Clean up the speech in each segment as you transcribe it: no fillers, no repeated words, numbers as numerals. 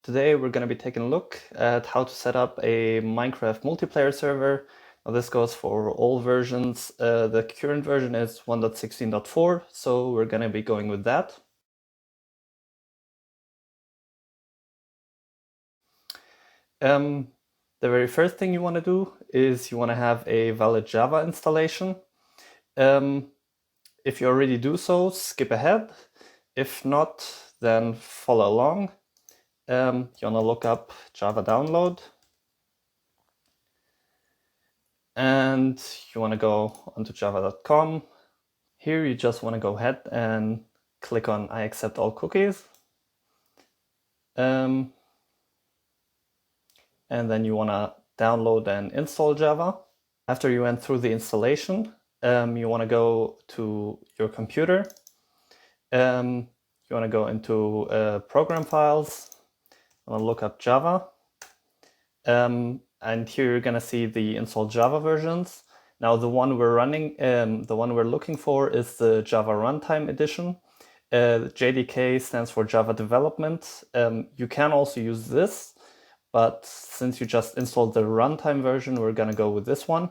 Today we're going to be taking a look at how to set up a Minecraft multiplayer server. Now this goes for all versions. The current version is 1.16.4, so we're going to be going with that. The very first thing you want to do is you want to have a valid Java installation. If you already do so, skip ahead. If not, then follow along. You want to look up Java download. And you want to go onto java.com. Here you just want to go ahead and click on I accept all cookies. And then you want to download and install Java. After you went through the installation, you want to go to your computer. You want to go into program files. You want to look up Java. And here you're going to see the installed Java versions. Now the one we're running, the one we're looking for is the Java Runtime Edition. JDK stands for Java Development. You can also use this, but since you just installed the runtime version, we're going to go with this one.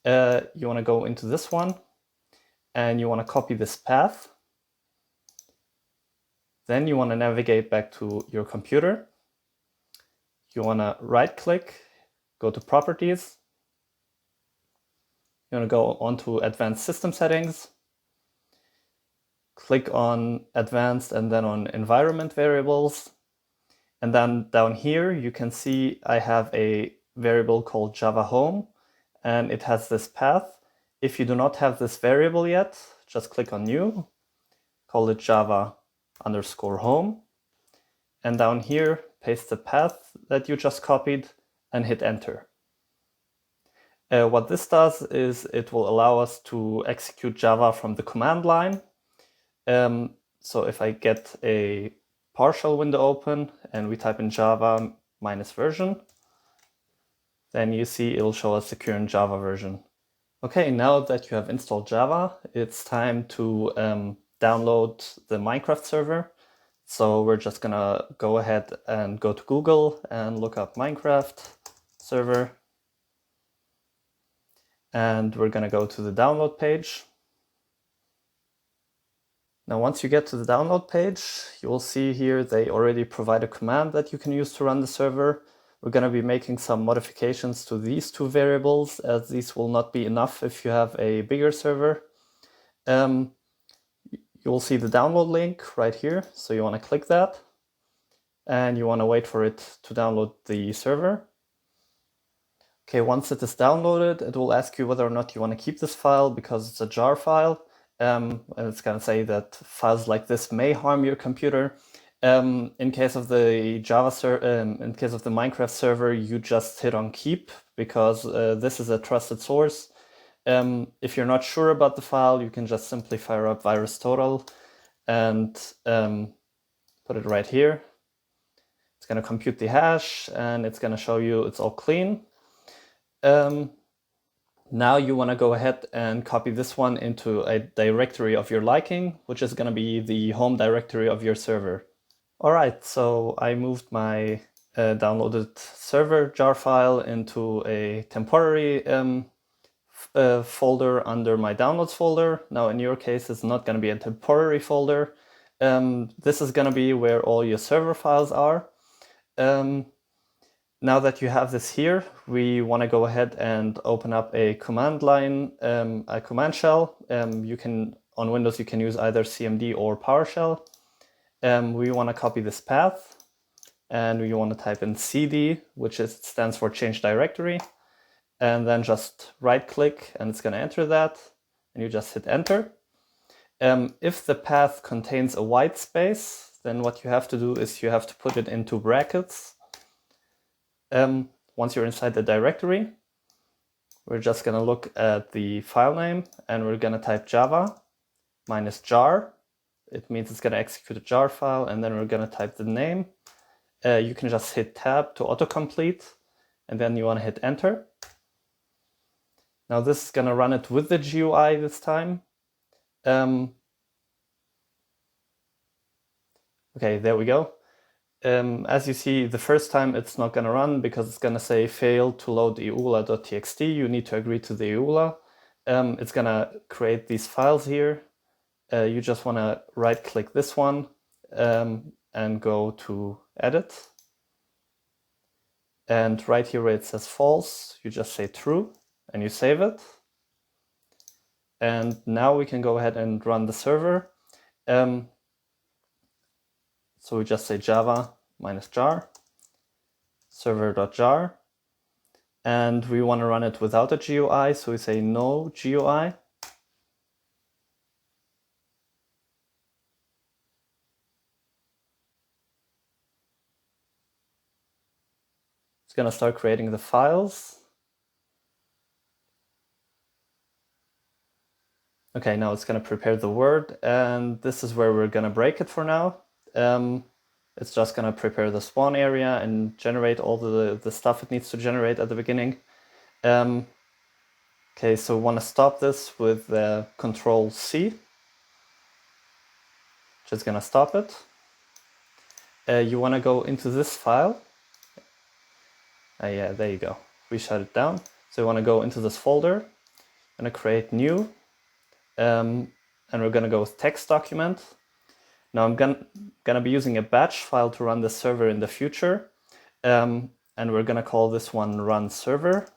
You want to go into this one, and you want to copy this path. Then you want to navigate back to your computer. You want to right-click, go to Properties. You want to go onto Advanced System Settings. Click on Advanced and then on Environment Variables. And then down here, you can see I have a variable called Java Home, and it has this path. If you do not have this variable yet, just click on New, call it Java_Home. And down here, paste the path that you just copied and hit enter. What this does is it will allow us to execute Java from the command line. So if I get a PowerShell window open and we type in Java -version, then you see it'll show us the current Java version. Okay, now that you have installed Java, it's time to download the Minecraft server. So we're just gonna go ahead and go to Google and look up Minecraft server. And we're gonna go to the download page. Now, once you get to the download page, you will see here they already provide a command that you can use to run the server. We're gonna be making some modifications to these two variables, as these will not be enough if you have a bigger server. You will see the download link right here. So you want to click that and you want to wait for it to download the server. Okay, once it is downloaded, it will ask you whether or not you want to keep this file because it's a jar file. And it's going to say that files like this may harm your computer. In case of the in case of the Minecraft server, you just hit on keep because this is a trusted source. If you're not sure about the file, you can just simply fire up VirusTotal and put it right here. It's going to compute the hash and it's going to show you it's all clean. Now you want to go ahead and copy this one into a directory of your liking, which is going to be the home directory of your server. All right, so I moved my downloaded server jar file into a temporary folder under my downloads folder. Now in your case, it's not going to be a temporary folder. This is going to be where all your server files are. Now that you have this here, we want to go ahead and open up a command line, a command shell. On Windows, you can use either CMD or PowerShell. We want to copy this path and we want to type in cd, which stands for change directory. And then just right click and it's going to enter that and you just hit enter. If the path contains a white space, then what you have to do is you have to put it into brackets. Once you're inside the directory, we're just going to look at the file name and we're going to type Java -jar. It means it's going to execute a jar file, and then we're going to type the name. You can just hit tab to autocomplete and then you want to hit enter. Now this is going to run it with the GUI this time. Okay, there we go. as you see, the first time it's not going to run because it's going to say fail to load eula.txt. You need to agree to the eula. It's going to create these files here. You just want to right click this one and go to edit. And right here where it says false, you just say true and you save it. And now we can go ahead and run the server. So we just say java -jar server.jar, and we want to run it without a GUI, so we say no GUI. It's going to start creating the files. Okay, now it's going to prepare the word, and this is where we're going to break it for now. It's just going to prepare the spawn area and generate all the stuff it needs to generate at the beginning. Okay, so we want to stop this with Control C. Just going to stop it. You want to go into this file. Yeah, there you go. We shut it down. So you want to go into this folder. I'm going to create new. And we're going to go with text document. Now I'm going to be using a batch file to run the server in the future. And we're going to call this one run server.cmd.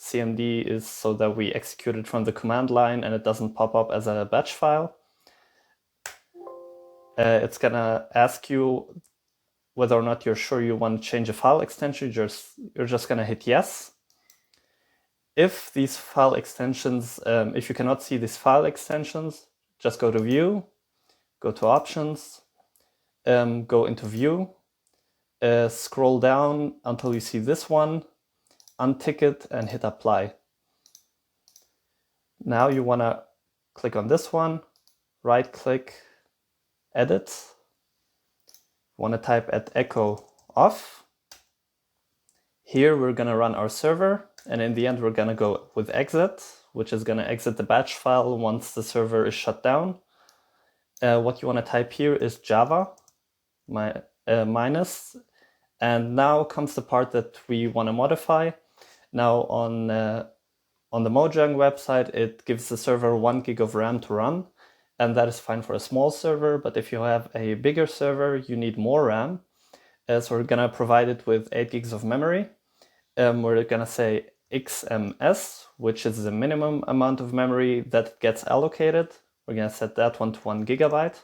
CMD is so that we execute it from the command line and it doesn't pop up as a batch file. It's going to ask you whether or not you're sure you want to change a file extension. You're just going to hit yes. If these file extensions, if you cannot see these file extensions, just go to View, go to Options, go into View, scroll down until you see this one, untick it and hit Apply. Now you want to click on this one, right click, Edit. You want to type at echo off. Here we're going to run our server, and in the end we're going to go with exit, which is going to exit the batch file once the server is shut down. What you want to type here is java minus, and now comes the part that we want to modify. Now on the Mojang website, it gives the server 1 gig of RAM to run, and that is fine for a small server, but if you have a bigger server, you need more RAM. So we're going to provide it with 8 gigs of memory. We're going to say XMS, which is the minimum amount of memory that gets allocated. We're going to set that one to 1 gigabyte.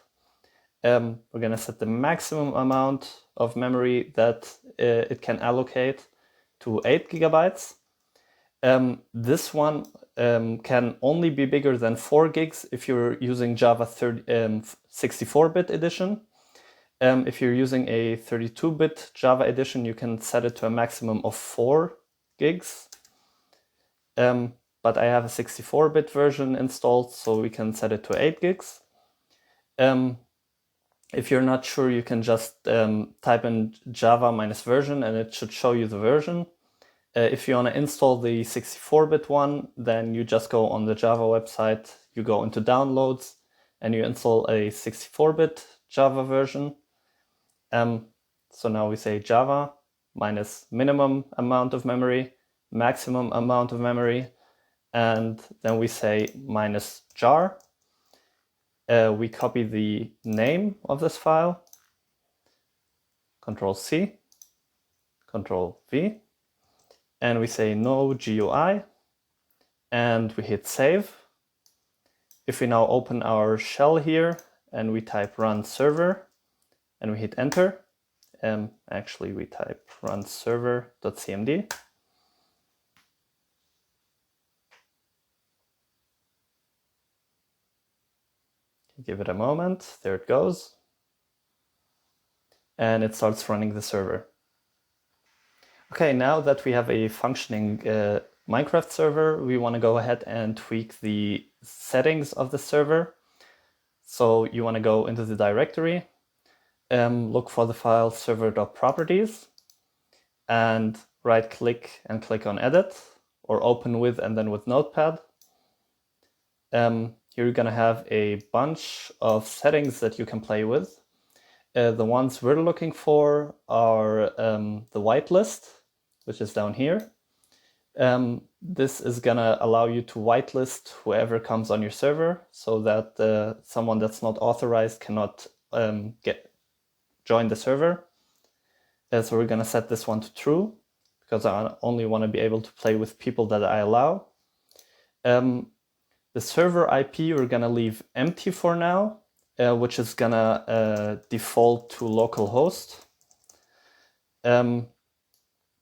We're going to set the maximum amount of memory that it can allocate to 8 gigabytes. This one can only be bigger than 4 gigs if you're using Java 64-bit edition. If you're using a 32-bit Java edition, you can set it to a maximum of 4 gigs. But I have a 64-bit version installed, so we can set it to 8 gigs. If you're not sure, you can just type in java -version and it should show you the version. If you want to install the 64-bit one, then you just go on the Java website, you go into downloads, and you install a 64-bit Java version. So now we say java minus minimum amount of memory, maximum amount of memory, and then we say -jar. We copy the name of this file, Control C, Control V, and we say no GUI, and we hit save. If we now open our shell here and we type run server and we hit enter, actually we type run server.cmd. Give it a moment, there it goes. And it starts running the server. Okay, now that we have a functioning MineCraft server, we want to go ahead and tweak the settings of the server. So you want to go into the directory, look for the file server.properties, and right click and click on edit, or open with and then with Notepad. Here you're going to have a bunch of settings that you can play with. The ones we're looking for are the whitelist, which is down here. This is gonna allow you to whitelist whoever comes on your server, so that someone that's not authorized cannot join the server. So we're gonna set this one to true, because I only want to be able to play with people that I allow. The server IP we're gonna leave empty for now, which is gonna default to localhost.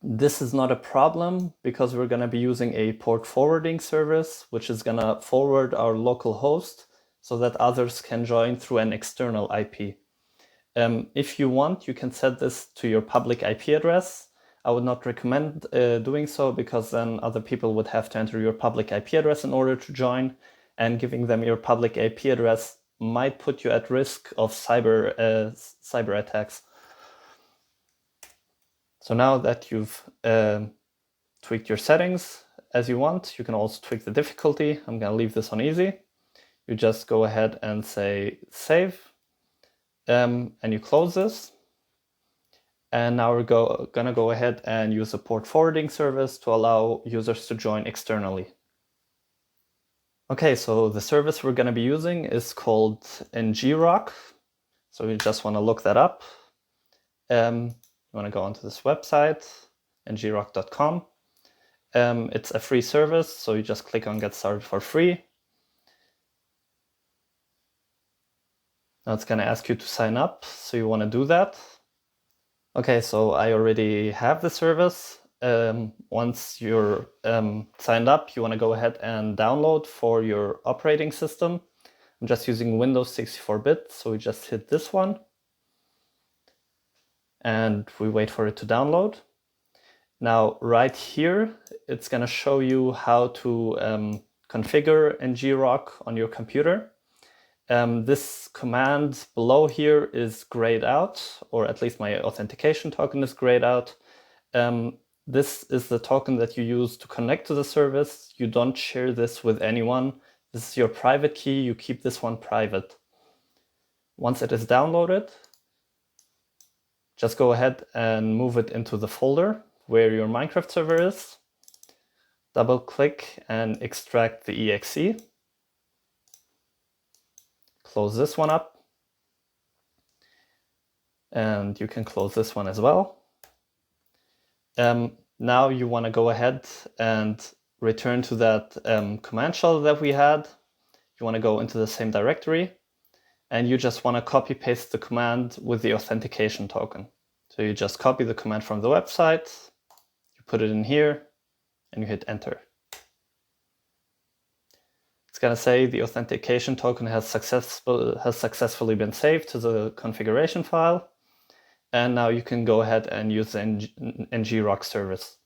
This is not a problem because we're gonna be using a port forwarding service, which is gonna forward our local host so that others can join through an external IP. If you want, you can set this to your public IP address. I would not recommend doing so, because then other people would have to enter your public IP address in order to join, and giving them your public IP address might put you at risk of cyber attacks. So now that you've tweaked your settings as you want, you can also tweak the difficulty. I'm gonna leave this on easy. You just go ahead and say save, and you close this. And now we're gonna go ahead and use a port forwarding service to allow users to join externally. Okay, so the service we're gonna be using is called ngrok. So you just wanna look that up. You wanna go onto this website, ngrok.com. It's a free service, so you just click on get started for free. Now it's gonna ask you to sign up, so you wanna do that. Okay, so I already have the service. Once you're signed up, you want to go ahead and download for your operating system. I'm just using Windows 64-bit, so we just hit this one. And we wait for it to download. Now, right here, it's going to show you how to configure ngrok on your computer. This command below here is grayed out, or at least my authentication token is grayed out. This is the token that you use to connect to the service. You don't share this with anyone. This is your private key. You keep this one private. Once it is downloaded, just go ahead and move it into the folder where your Minecraft server is. Double click and extract the exe. Close this one up, and you can close this one as well. Now you want to go ahead and return to that command shell that we had. You want to go into the same directory, and you just want to copy paste the command with the authentication token. So you just copy the command from the website, you put it in here, and you hit enter. It's going to say the authentication token has successfully been saved to the configuration file. And now you can go ahead and use the ngrok service.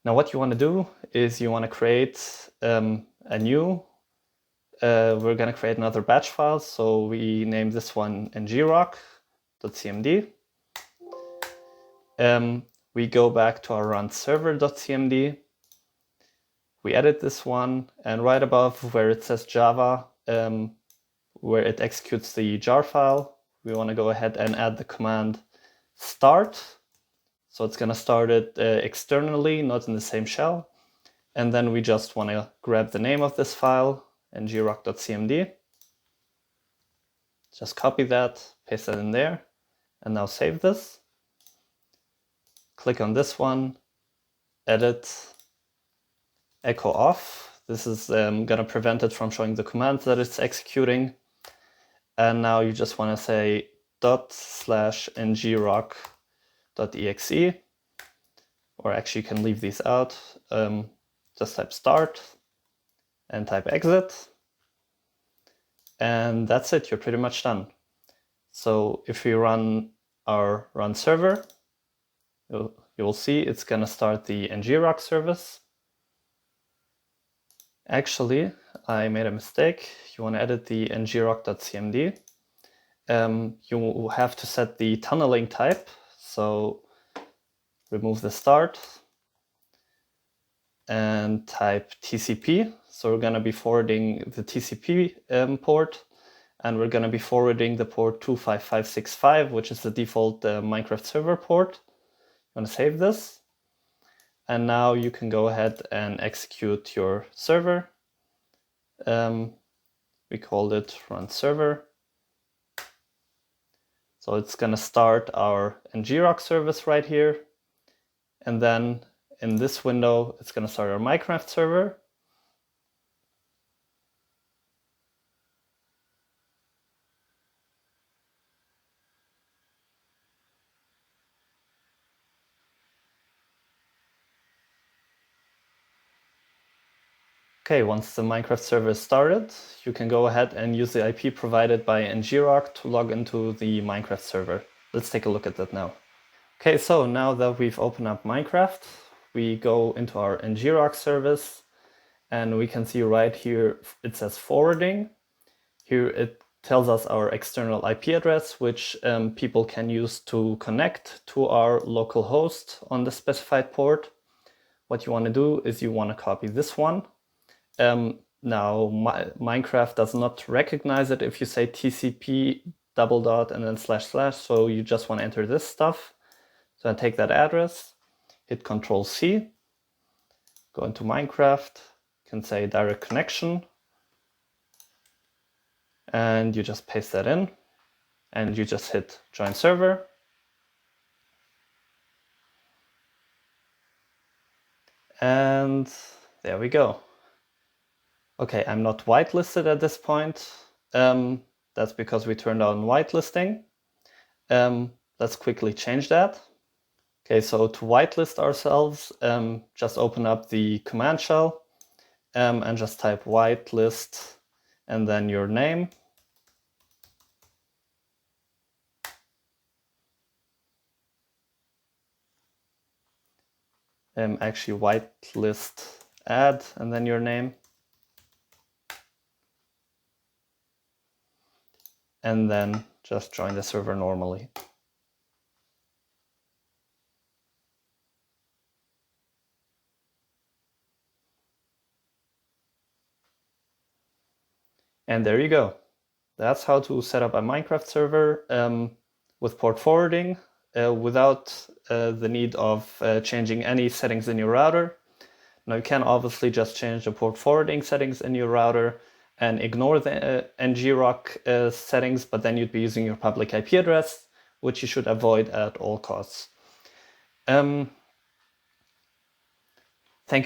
Now what you want to do is you want to create we're going to create another batch file. So we name this one ngrok.cmd. We go back to our runserver.cmd. We edit this one, and right above where it says Java, where it executes the jar file, we want to go ahead and add the command start. So it's going to start it externally, not in the same shell. And then we just want to grab the name of this file, ngrok.cmd. Just copy that, paste that in there, and now save this. Click on this one, edit, echo off. This is going to prevent it from showing the command that it's executing. And now you just want to say ./ngrok.exe, or actually you can leave these out. Just type start and type exit. And that's it, you're pretty much done. So if we run our run server, you will see it's going to start the ngrok service. Actually, I made a mistake. You want to edit the ngrok.cmd. You have to set the tunneling type. So remove the start and type TCP. So we're going to be forwarding the TCP port. and we're going to be forwarding the port 25565, which is the default Minecraft server port. I'm going to save this. And now you can go ahead and execute your server. We called it run server. So it's going to start our ngrok service right here. And then in this window, it's going to start our Minecraft server. Okay, once the Minecraft server is started, you can go ahead and use the IP provided by ngrok to log into the Minecraft server. Let's take a look at that now. Okay, so now that we've opened up Minecraft, we go into our ngrok service, and we can see right here it says forwarding. Here it tells us our external IP address, which people can use to connect to our local host on the specified port. What you want to do is you want to copy this one. Now Minecraft does not recognize it if you say TCP // and then //, so you just want to enter this stuff. So I take that address, hit Control-C, go into Minecraft, can say direct connection, and you just paste that in, and you just hit join server. And there we go. Okay, I'm not whitelisted at this point. That's because we turned on whitelisting. Let's quickly change that. Okay, so to whitelist ourselves, just open up the command shell and just type whitelist and then your name. Actually whitelist add and then your name. And then just join the server normally. And there you go. That's how to set up a Minecraft server with port forwarding without the need of changing any settings in your router. Now you can obviously just change the port forwarding settings in your router and ignore the ngrok settings, but then you'd be using your public IP address, which you should avoid at all costs. Thank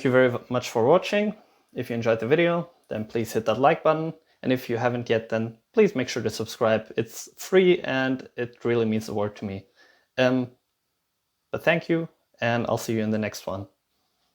you very much for watching. If you enjoyed the video, then please hit that like button. And if you haven't yet, then please make sure to subscribe. It's free and it really means the world to me. But thank you, and I'll see you in the next one.